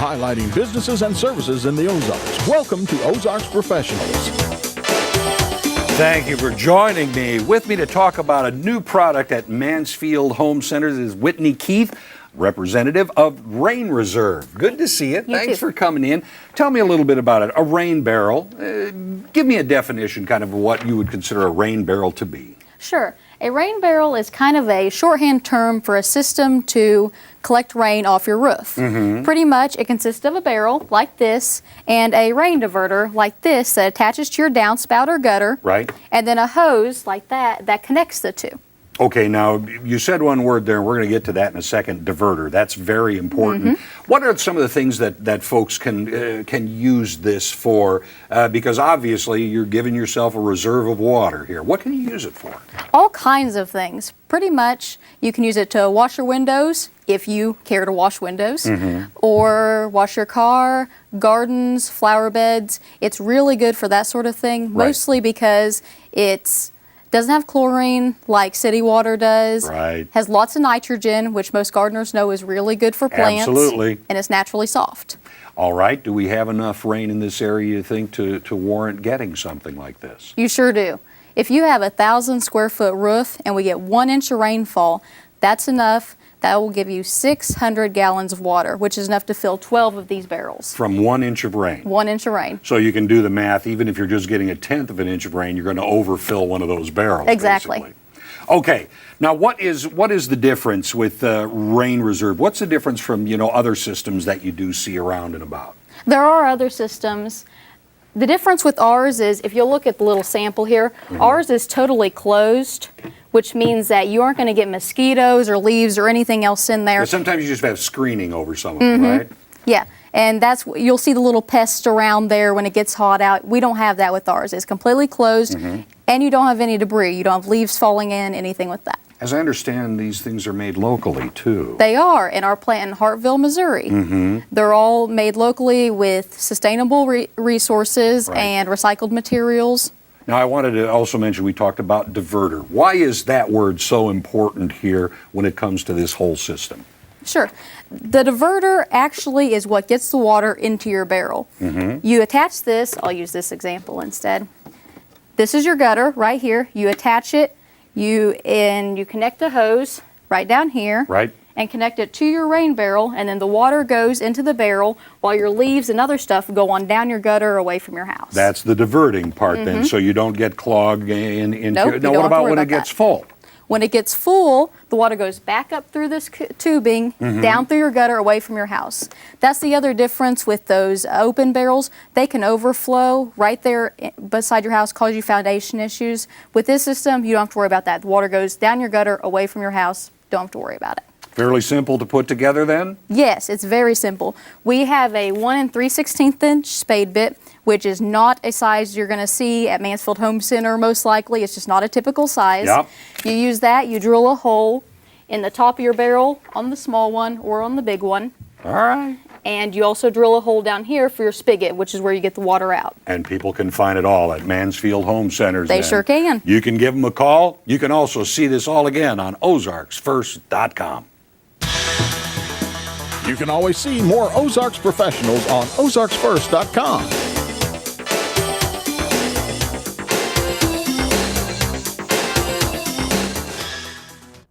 highlighting businesses and services in the Ozarks. Welcome to Ozarks Professionals. Thank you for joining me. With me to talk about a new product at Mansfield Home Centers is Whitney Keith, representative of Rain Reserve. Good to see you. Thanks for coming in. Tell me a little bit about it. A rain barrel. Give me a definition kind of what you would consider a rain barrel to be. Sure. A rain barrel is kind of a shorthand term for a system to collect rain off your roof. Pretty much it consists of a barrel like this and a rain diverter like this that attaches to your downspout or gutter. Right. And then a hose like that connects the two. Okay, now you said one word there, and we're going to get to that in a second, diverter. That's very important. What are some of the things that folks can use this for? Because obviously you're giving yourself a reserve of water here. What can you use it for? All kinds of things. Pretty much you can use it to wash your windows, if you care to wash windows, or wash your car, gardens, flower beds. It's really good for that sort of thing, mostly because it's doesn't have chlorine like city water does. Right. Has lots of nitrogen, which most gardeners know is really good for plants. Absolutely. And it's naturally soft. All right. Do we have enough rain in this area, you think, to warrant getting something like this? You sure do. If you have a 1,000 square foot roof and we get 1 inch of rainfall, that's enough. That will give you 600 gallons of water, which is enough to fill 12 of these barrels. From 1 inch of rain? 1 inch of rain. So you can do the math. Even if you're just getting 1/10 of an inch of rain, you're going to overfill one of those barrels. Exactly. Basically. Okay. Now, what is the difference with Rain Reserve? What's the difference from, other systems that you do see around and about? There are other systems. The difference with ours is, if you look at the little sample here, ours is totally closed, which means that you aren't going to get mosquitoes or leaves or anything else in there. But sometimes you just have screening over some of them, right? Yeah, and you'll see the little pests around there when it gets hot out. We don't have that with ours. It's completely closed, and you don't have any debris. You don't have leaves falling in, anything with that. As I understand, these things are made locally, too. They are in our plant in Hartville, Missouri. They're all made locally with sustainable resources and recycled materials. Now, I wanted to also mention, we talked about diverter. Why is that word so important here when it comes to this whole system? Sure. The diverter actually is what gets the water into your barrel. You attach this, I'll use this example instead. This is your gutter right here. You attach it, you connect the hose right down here. Right. And connect it to your rain barrel, and then the water goes into the barrel while your leaves and other stuff go on down your gutter away from your house. That's the diverting part then, so you don't get clogged into Nope, Now, what about when it gets full? When it gets full, the water goes back up through this tubing, down through your gutter, away from your house. That's the other difference with those open barrels. They can overflow right there beside your house, cause you foundation issues. With this system, you don't have to worry about that. The water goes down your gutter, away from your house. Don't have to worry about it. Fairly simple to put together then? Yes, it's very simple. We have a 1 3/16 inch spade bit, which is not a size you're going to see at Mansfield Home Center most likely. It's just not a typical size. Yep. You use that, you drill a hole in the top of your barrel on the small one or on the big one. All right. And you also drill a hole down here for your spigot, which is where you get the water out. And people can find it all at Mansfield Home Centers. They sure can. You can give them a call. You can also see this all again on ozarksfirst.com. You can always see more Ozarks Professionals on ozarksfirst.com.